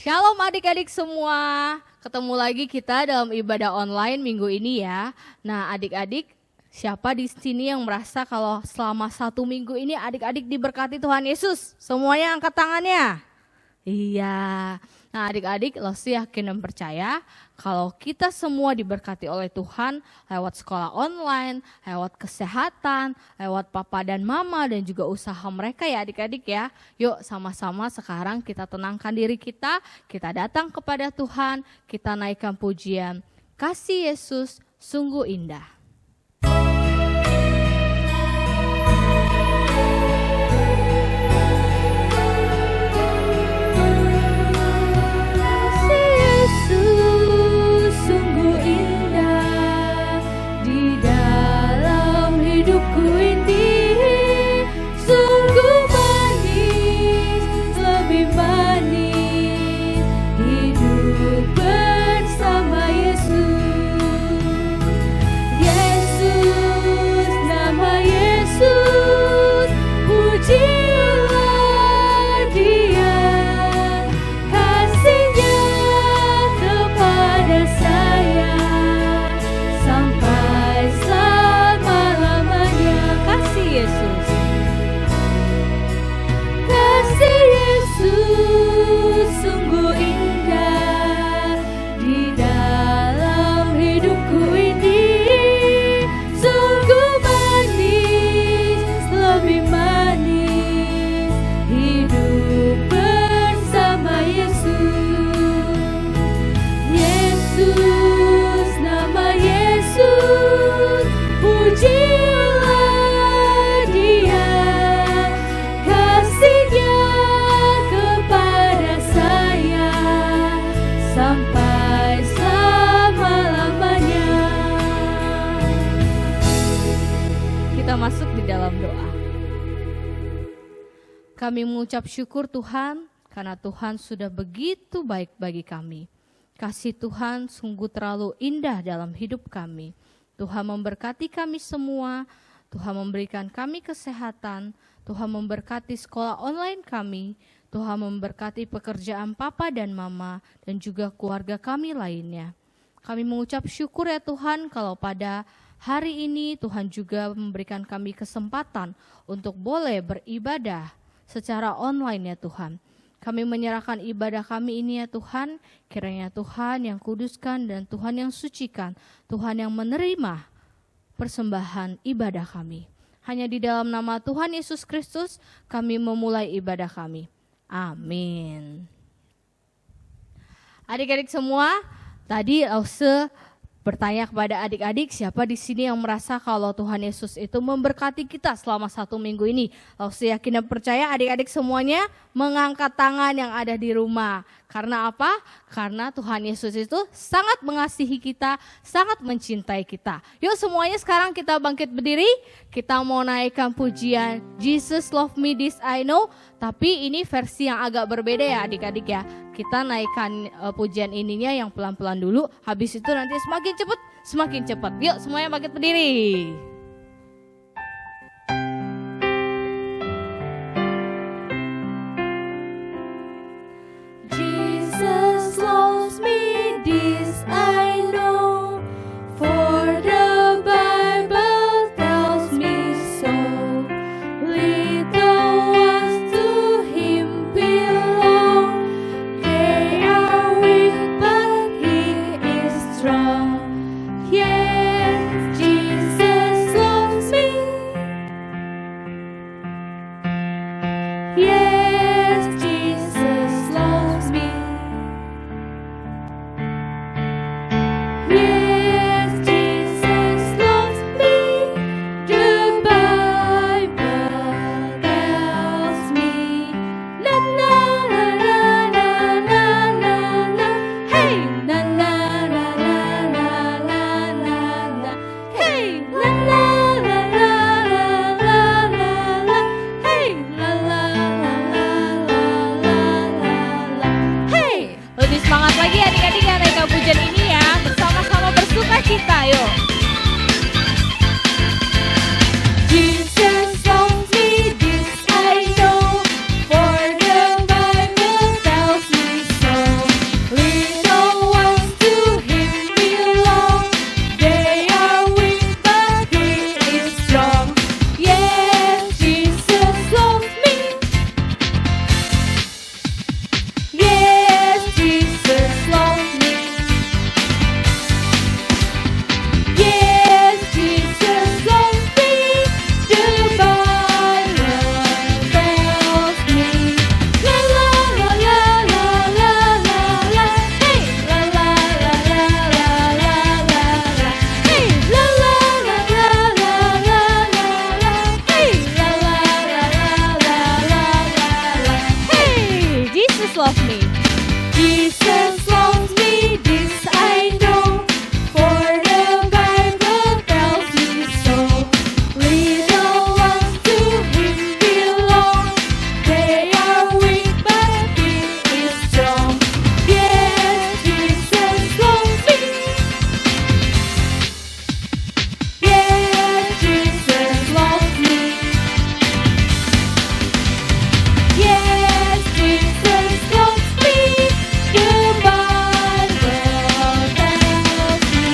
Shalom adik-adik semua, ketemu lagi kita dalam ibadah online minggu ini ya. Nah adik-adik, siapa di sini yang merasa kalau selama 1 minggu ini adik-adik diberkati Tuhan Yesus? Semuanya angkat tangannya. Iya, nah adik-adik lo sih yakin dan percaya kalau kita semua diberkati oleh Tuhan lewat sekolah online, lewat kesehatan, lewat papa dan mama dan juga usaha mereka ya adik-adik ya. Yuk sama-sama sekarang kita tenangkan diri kita datang kepada Tuhan, kita naikkan pujian. Kasih Yesus sungguh indah. Masuk di dalam doa. Kami mengucap syukur Tuhan karena Tuhan sudah begitu baik bagi kami. Kasih Tuhan sungguh terlalu indah dalam hidup kami. Tuhan memberkati kami semua, Tuhan memberikan kami kesehatan, Tuhan memberkati sekolah online kami, Tuhan memberkati pekerjaan papa dan mama dan juga keluarga kami lainnya. Kami mengucap syukur ya Tuhan kalau pada hari ini Tuhan juga memberikan kami kesempatan untuk boleh beribadah secara online ya Tuhan. Kami menyerahkan ibadah kami ini ya Tuhan, kiranya Tuhan yang kuduskan dan Tuhan yang sucikan, Tuhan yang menerima persembahan ibadah kami. Hanya di dalam nama Tuhan Yesus Kristus kami memulai ibadah kami. Amin. Adik-adik semua, tadi Lause bertanya kepada adik-adik siapa di sini yang merasa kalau Tuhan Yesus itu memberkati kita selama 1 minggu ini. Lalu saya yakin dan percaya adik-adik semuanya mengangkat tangan yang ada di rumah. Karena apa? Karena Tuhan Yesus itu sangat mengasihi kita, sangat mencintai kita. Yuk semuanya sekarang kita bangkit berdiri, kita mau naikkan pujian Jesus Love Me This I Know. Tapi ini versi yang agak berbeda ya adik-adik ya. Kita naikkan pujian ininya yang pelan-pelan dulu. Habis itu nanti semakin cepat. Yuk semuanya bangkit berdiri. Jesus loves me, this I know, for the Bible tells me so. Little ones to Him belong, they are weak but He is strong. Yes, Jesus loves me. Jesus loves me, this I know, for the Bible tells me so. Little ones to Him belong, they are weak but He is strong. Yes, Jesus loves me. Yes, Jesus loves me. Yes, Jesus loves me. The Bible tells me.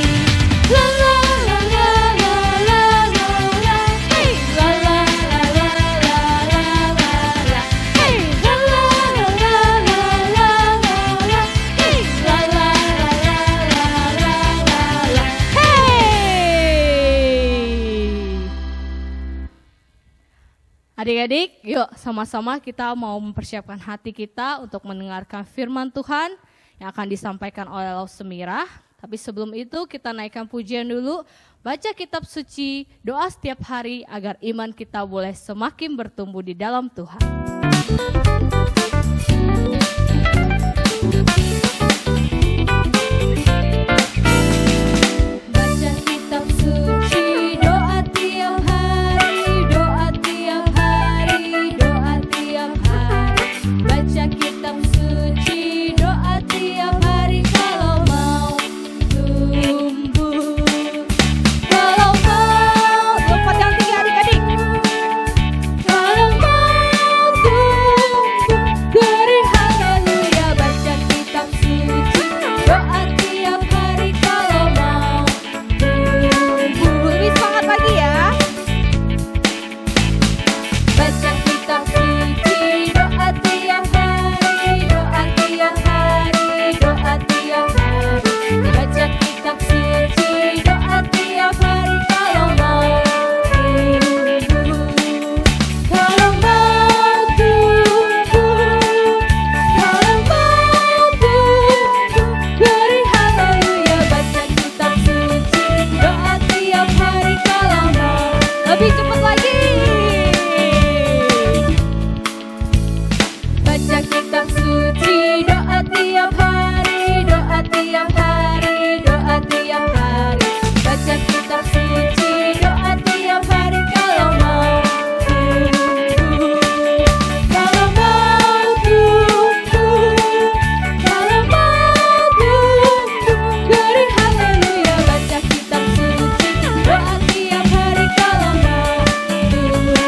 La la la la la la la la. Hey, la la la la la la la la. Hey, la la la la la la la la. Hey, la la la la la la la. Hey! Adik-adik, yuk sama-sama kita mau mempersiapkan hati kita untuk mendengarkan firman Tuhan yang akan disampaikan oleh Lausemira. Tapi sebelum itu kita naikkan pujian dulu, baca kitab suci, doa setiap hari agar iman kita boleh semakin bertumbuh di dalam Tuhan. Baca kitab suci, doa tiap hari, doa tiap hari, doa tiap hari. Baca kitab suci, doa tiap hari kalau mau tumbuh. Kalau mau Lompat yang tinggi adik-adik. Kalau mau tumbuh, beri haleluya. Baca kitab suci, doa tiap hari kalau mau tumbuh. Lebih semangat lagi ya. Baca kitab suci, doa tiap hari, doa tiap hari, doa tiap hari. Baca kitab suci, doa tiap hari kalau mau tumbuh. Kalau mau tumbuh, kalau mau tumbuh, beri haleluya. Baca kitab suci, doa tiap hari kalau mau. Lebih cepat lagi. Baca kitab suci, doa tiap hari, doa tiap hari, doa tiap hari. Baca kitab suci, doa tiap hari kalau mau tumbuh. Kalau mau tumbuh, kalau mau tumbuh, beri haleluya. Baca kitab suci, doa tiap hari kalau mau tumbuh.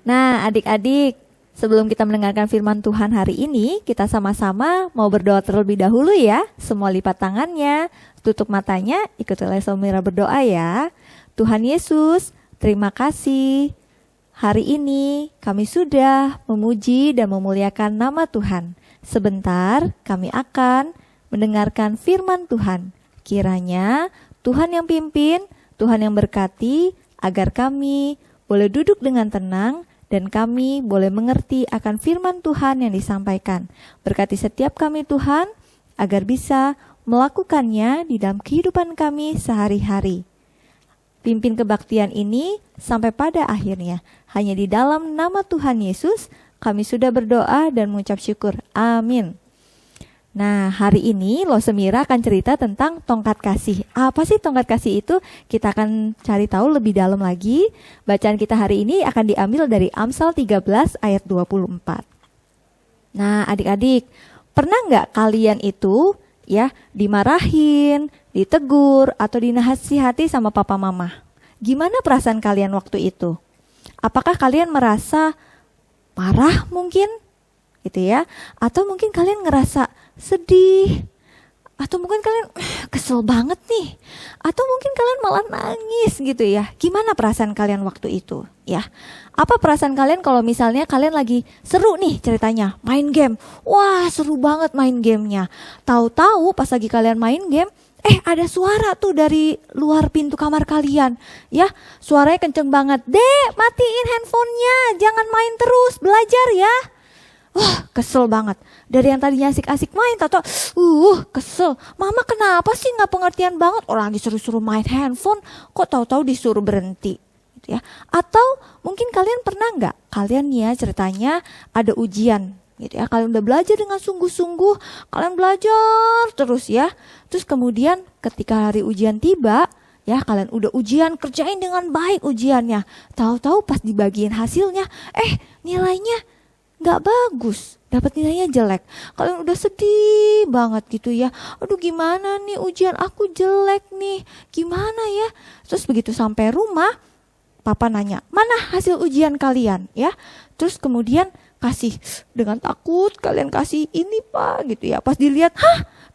Nah, adik-adik, sebelum kita mendengarkan firman Tuhan hari ini, kita sama-sama mau berdoa terlebih dahulu ya. Semua lipat tangannya, tutup matanya, ikuti Lausemira berdoa ya. Tuhan Yesus, terima kasih. Hari ini kami sudah memuji dan memuliakan nama Tuhan. Sebentar kami akan mendengarkan firman Tuhan. Kiranya Tuhan yang pimpin, Tuhan yang berkati, agar kami boleh duduk dengan tenang dan kami boleh mengerti akan firman Tuhan yang disampaikan. Berkati setiap kami Tuhan, agar bisa melakukannya di dalam kehidupan kami sehari-hari. Pimpin kebaktian ini sampai pada akhirnya. Hanya di dalam nama Tuhan Yesus kami sudah berdoa dan mengucap syukur. Amin. Nah, hari ini Lausemira akan cerita tentang tongkat kasih. Apa sih tongkat kasih itu? Kita akan cari tahu lebih dalam lagi. Bacaan kita hari ini akan diambil dari Amsal 13 ayat 24. Nah, adik-adik, pernah nggak kalian itu ya dimarahin, ditegur, atau dinasihati sama papa mama? Gimana perasaan kalian waktu itu? Apakah kalian merasa marah mungkin? Gitu ya? Atau mungkin kalian ngerasa sedih, atau mungkin kalian kesel banget nih, atau mungkin kalian malah nangis gitu ya. Gimana perasaan kalian waktu itu ya? Apa perasaan kalian kalau misalnya kalian lagi seru nih ceritanya, main game. Wah, seru banget main gamenya. Tahu-tahu pas lagi kalian main game, ada suara tuh dari luar pintu kamar kalian ya. Suaranya kenceng banget. Dek, matiin handphonenya, jangan main terus, belajar ya. Wah, kesel banget. Dari yang tadinya asik-asik main, tato, kesel. Mama kenapa sih nggak pengertian banget? Orang lagi suruh-suruh main handphone, kok tahu-tahu disuruh berhenti, gitu ya? Atau mungkin kalian pernah nggak? Kalian nih ya ceritanya ada ujian gitu ya. Kalian udah belajar dengan sungguh-sungguh, kalian belajar terus ya. Terus kemudian ketika hari ujian tiba, ya kalian udah ujian, kerjain dengan baik ujiannya. Tahu-tahu pas dibagiin hasilnya, nilainya nggak bagus, dapat nilainya jelek. Kalian udah sedih banget gitu ya. Aduh gimana nih ujian aku jelek nih, gimana ya. Terus begitu sampai rumah, papa nanya, mana hasil ujian kalian ya. Terus kemudian kasih dengan takut, kalian kasih ini pak gitu ya. Pas dilihat,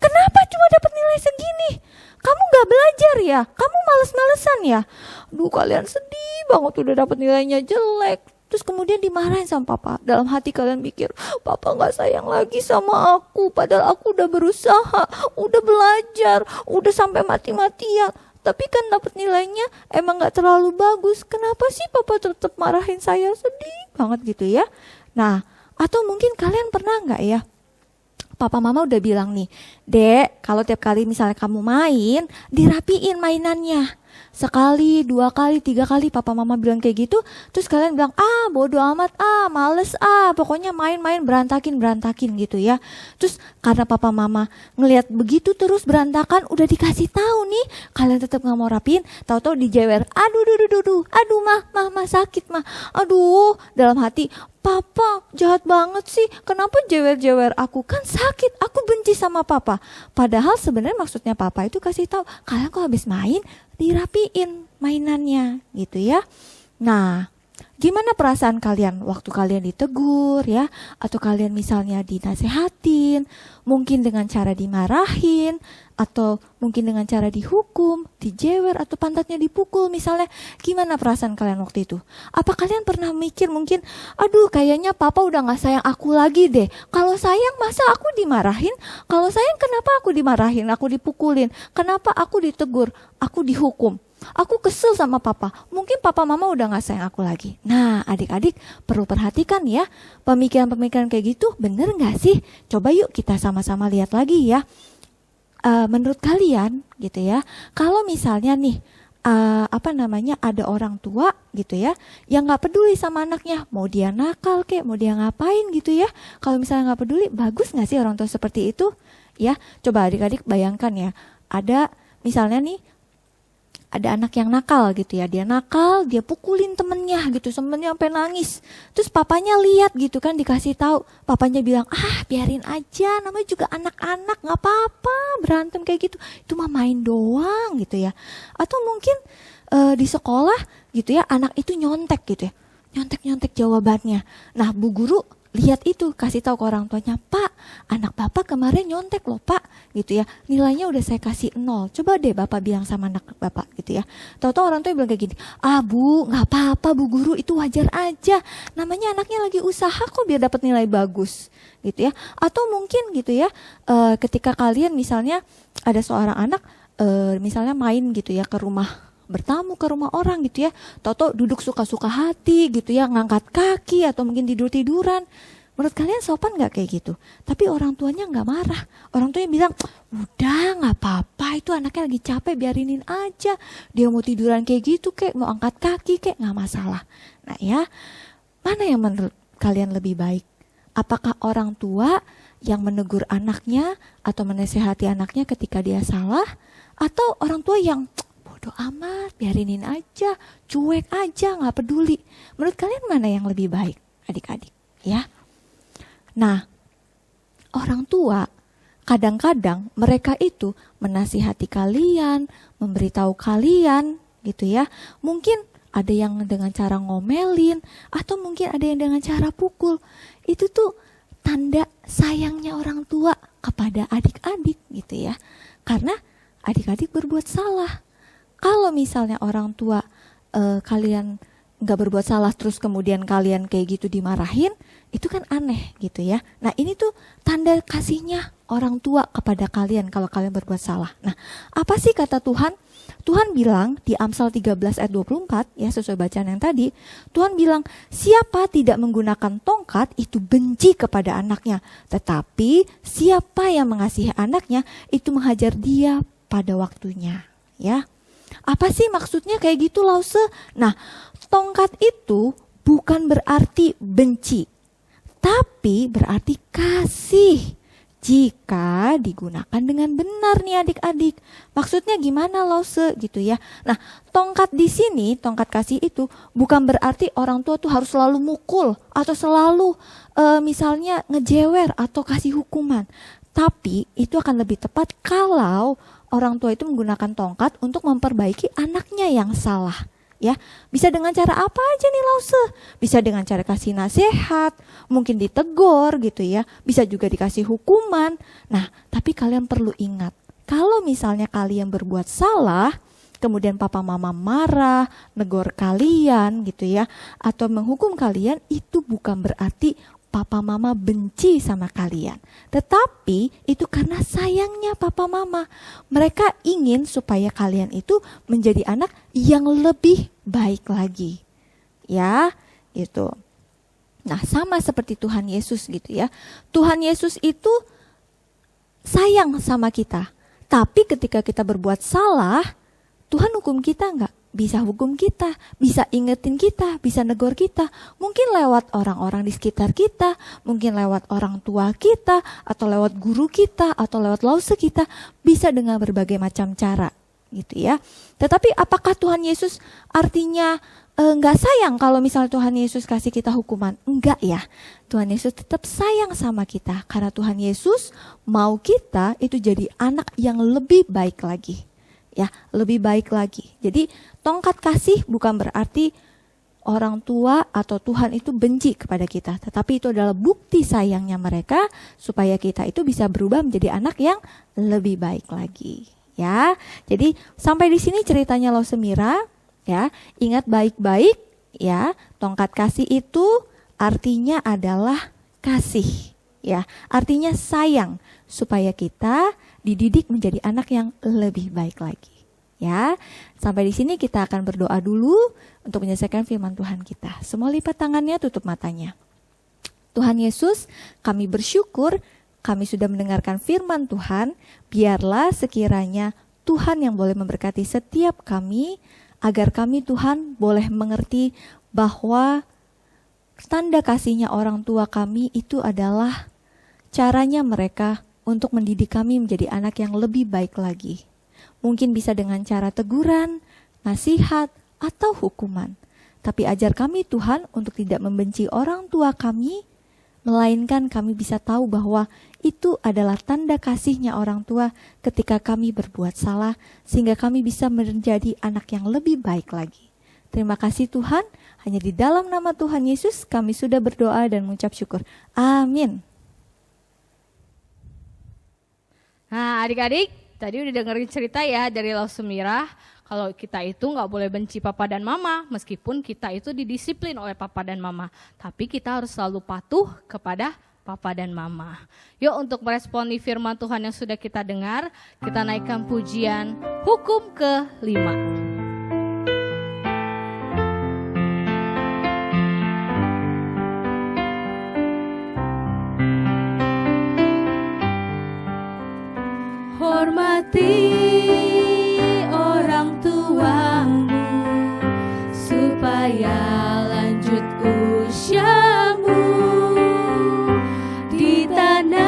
kenapa cuma dapat nilai segini? Kamu gak belajar ya? Kamu males-malesan ya? Aduh kalian sedih banget udah dapat nilainya jelek. Terus kemudian dimarahin sama papa. Dalam hati kalian mikir, papa gak sayang lagi sama aku. Padahal aku udah berusaha, udah belajar, udah sampai mati-matian. Tapi kan dapat nilainya emang gak terlalu bagus. Kenapa sih papa tetap marahin saya? Sedih banget gitu ya. Nah, atau mungkin kalian pernah gak ya, papa mama udah bilang nih, Dek, kalau tiap kali misalnya kamu main, dirapiin mainannya. Sekali, 2 kali, 3 kali papa mama bilang kayak gitu, terus kalian bilang, bodo amat, males, pokoknya main-main berantakin gitu ya. Terus karena papa mama ngelihat begitu terus berantakan, udah dikasih tahu nih, kalian tetap nggak mau rapiin, tahu-tahu dijewer, aduh mah sakit mah, aduh dalam hati, papa jahat banget sih, kenapa jewer-jewer aku, kan sakit, aku benci sama papa. Padahal sebenarnya maksudnya papa itu kasih tahu, kalian kok habis main dirapiin mainannya gitu ya. Nah, gimana perasaan kalian waktu kalian ditegur ya, atau kalian misalnya dinasehatin, mungkin dengan cara dimarahin, atau mungkin dengan cara dihukum, dijewer, atau pantatnya dipukul misalnya. Gimana perasaan kalian waktu itu? Apa kalian pernah mikir mungkin, aduh kayaknya papa udah gak sayang aku lagi deh. Kalau sayang masa aku dimarahin? Kalau sayang kenapa aku dimarahin, aku dipukulin? Kenapa aku ditegur, aku dihukum? Aku kesel sama papa, mungkin papa mama udah gak sayang aku lagi. Nah adik-adik perlu perhatikan ya, pemikiran-pemikiran kayak gitu bener gak sih? Coba yuk kita sama-sama lihat lagi ya. Menurut kalian gitu ya, kalau misalnya nih ada orang tua gitu ya yang gak peduli sama anaknya, mau dia nakal kek, mau dia ngapain gitu ya, kalau misalnya gak peduli, bagus gak sih orang tua seperti itu ya? Coba adik-adik bayangkan ya, ada misalnya nih ada anak yang nakal gitu ya, dia nakal, dia pukulin temennya gitu, temennya sampai nangis. Terus papanya lihat gitu kan, dikasih tahu, papanya bilang, biarin aja, namanya juga anak-anak, nggak apa-apa berantem kayak gitu, itu mah main doang gitu ya. Atau mungkin di sekolah gitu ya, anak itu nyontek gitu ya, nyontek jawabannya. Nah bu guru lihat itu, kasih tahu ke orang tuanya, Pak, anak bapak kemarin nyontek loh Pak, gitu ya, nilainya udah saya kasih 0. Coba deh bapak bilang sama anak bapak gitu ya. Tahu-tahu orang tua bilang kayak gini, bu, nggak apa-apa bu guru, itu wajar aja, namanya anaknya lagi usaha kok biar dapat nilai bagus, gitu ya. Atau mungkin gitu ya, ketika kalian misalnya ada seorang anak, misalnya main gitu ya ke rumah, bertamu ke rumah orang gitu ya, tahu-tahu duduk suka-suka hati gitu ya, ngangkat kaki atau mungkin tidur-tiduran. Menurut kalian sopan gak kayak gitu? Tapi orang tuanya gak marah, orang tuanya bilang, udah gak apa-apa, itu anaknya lagi capek, biarinin aja, dia mau tiduran kayak gitu kek, mau angkat kaki kek, gak masalah. Nah ya, mana yang menurut kalian lebih baik? Apakah orang tua yang menegur anaknya atau menasehati anaknya ketika dia salah, atau orang tua yang bodo amat, biarinin aja, cuek aja, gak peduli? Menurut kalian mana yang lebih baik adik-adik ya? Nah, orang tua kadang-kadang mereka itu menasihati kalian, memberitahu kalian gitu ya. Mungkin ada yang dengan cara ngomelin, atau mungkin ada yang dengan cara pukul. Itu tuh tanda sayangnya orang tua kepada adik-adik gitu ya. Karena adik-adik berbuat salah. Kalau misalnya orang tua kalian gak berbuat salah terus kemudian kalian kayak gitu dimarahin, itu kan aneh gitu ya. Nah ini tuh tanda kasihnya orang tua kepada kalian kalau kalian berbuat salah. Nah apa sih kata Tuhan? Tuhan bilang di Amsal 13 ayat 24 ya, sesuai bacaan yang tadi, Tuhan bilang, siapa tidak menggunakan tongkat itu benci kepada anaknya, tetapi siapa yang mengasihi anaknya itu menghajar dia pada waktunya ya. Apa sih maksudnya kayak gitu Lause? Nah tongkat itu bukan berarti benci, tapi berarti kasih. Jika digunakan dengan benar nih adik-adik. Maksudnya gimana Lause gitu ya. Nah, tongkat di sini, tongkat kasih itu bukan berarti orang tua tuh harus selalu mukul atau selalu misalnya ngejewer atau kasih hukuman. Tapi itu akan lebih tepat kalau orang tua itu menggunakan tongkat untuk memperbaiki anaknya yang salah. Ya, bisa dengan cara apa aja nih Lause? Bisa dengan cara kasih nasihat, mungkin ditegur gitu ya. Bisa juga dikasih hukuman. Nah, tapi kalian perlu ingat, kalau misalnya kalian berbuat salah, kemudian papa mama marah, negor kalian gitu ya, atau menghukum kalian, itu bukan berarti papa mama benci sama kalian. Tetapi itu karena sayangnya papa mama. Mereka ingin supaya kalian itu menjadi anak yang lebih baik lagi. Ya, gitu. Nah, sama seperti Tuhan Yesus gitu ya. Tuhan Yesus itu sayang sama kita. Tapi ketika kita berbuat salah, Tuhan hukum kita enggak? Bisa hukum kita, bisa ingetin kita, bisa negor kita. Mungkin lewat orang-orang di sekitar kita, mungkin lewat orang tua kita, atau lewat guru kita, atau lewat Lause kita. Bisa dengan berbagai macam cara gitu ya. Tetapi apakah Tuhan Yesus artinya enggak sayang kalau misalnya Tuhan Yesus kasih kita hukuman? Enggak ya. Tuhan Yesus tetap sayang sama kita. Karena Tuhan Yesus mau kita itu jadi anak yang lebih baik lagi. Ya, lebih baik lagi. Jadi tongkat kasih bukan berarti orang tua atau Tuhan itu benci kepada kita, tetapi itu adalah bukti sayangnya mereka supaya kita itu bisa berubah menjadi anak yang lebih baik lagi. Ya, jadi sampai di sini ceritanya Lause Mira. Ya, ingat baik-baik. Ya, tongkat kasih itu artinya adalah kasih. Ya, artinya sayang supaya kita dididik menjadi anak yang lebih baik lagi. Ya, sampai di sini kita akan berdoa dulu untuk menyelesaikan firman Tuhan kita. Semua lipat tangannya, tutup matanya. Tuhan Yesus, kami bersyukur kami sudah mendengarkan firman Tuhan. Biarlah sekiranya Tuhan yang boleh memberkati setiap kami, agar kami Tuhan boleh mengerti bahwa tanda kasihnya orang tua kami itu adalah caranya mereka untuk mendidik kami menjadi anak yang lebih baik lagi. Mungkin bisa dengan cara teguran, nasihat, atau hukuman. Tapi ajar kami Tuhan untuk tidak membenci orang tua kami, melainkan kami bisa tahu bahwa itu adalah tanda kasihnya orang tua ketika kami berbuat salah, sehingga kami bisa menjadi anak yang lebih baik lagi. Terima kasih Tuhan, hanya di dalam nama Tuhan Yesus kami sudah berdoa dan mengucap syukur. Amin. Nah adik-adik, tadi udah dengerin cerita ya dari Lause Mira. Kalau kita itu nggak boleh benci papa dan mama, meskipun kita itu didisiplin oleh papa dan mama. Tapi kita harus selalu patuh kepada papa dan mama. Yuk untuk meresponi firman Tuhan yang sudah kita dengar, kita naikkan pujian hukum ke-5. Hormati orang tuamu supaya lanjut usiamu di tanah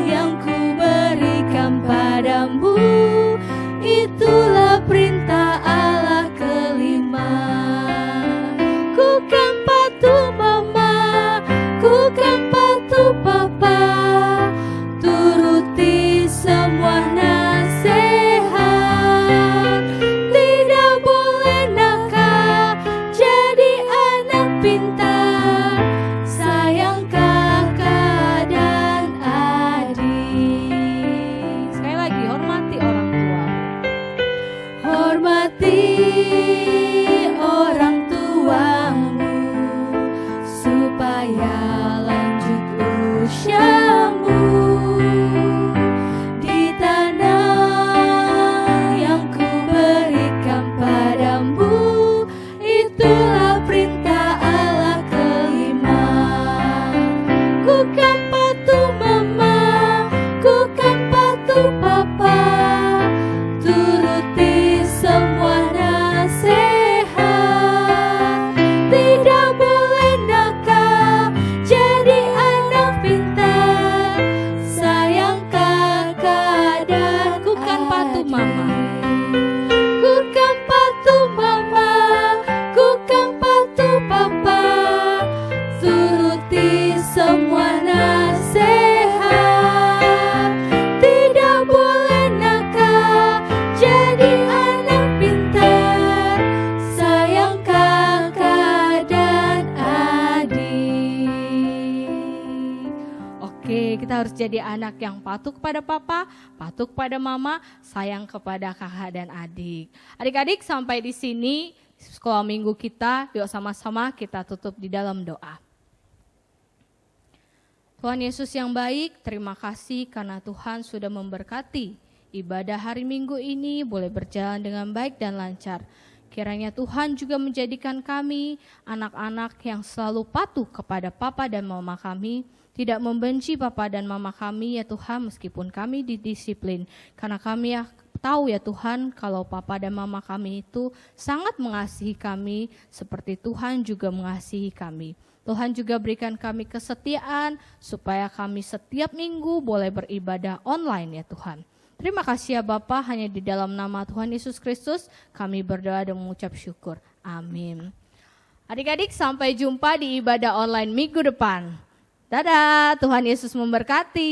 yang ku berikan padamu. Itulah perintah Allah kelima. Ku kan patuh mama, ku kan patuh papa, turuti semua nasihat. Tidak boleh nakal, jadi anak pintar, sayang kakak dan adik. Sekali lagi, hormati orang tua. Hormati orang tuamu supaya lanjut usiamu di tanah yang ku berikan padamu. Itulah perintah Allah Kita harus jadi anak yang patuh kepada papa, patuh kepada mama, sayang kepada kakak dan adik. Adik-adik, sampai di sini sekolah minggu kita. Yuk sama-sama kita tutup di dalam doa. Tuhan Yesus yang baik, terima kasih karena Tuhan sudah memberkati ibadah hari Minggu ini boleh berjalan dengan baik dan lancar. Kiranya Tuhan juga menjadikan kami anak-anak yang selalu patuh kepada papa dan mama kami, tidak membenci papa dan mama kami ya Tuhan meskipun kami didisiplin. Karena kami tahu ya Tuhan kalau papa dan mama kami itu sangat mengasihi kami seperti Tuhan juga mengasihi kami. Tuhan juga berikan kami kesetiaan supaya kami setiap minggu boleh beribadah online ya Tuhan. Terima kasih ya Bapa, hanya di dalam nama Tuhan Yesus Kristus kami berdoa dan mengucap syukur. Amin. Adik-adik, sampai jumpa di ibadah online minggu depan. Dadah, Tuhan Yesus memberkati.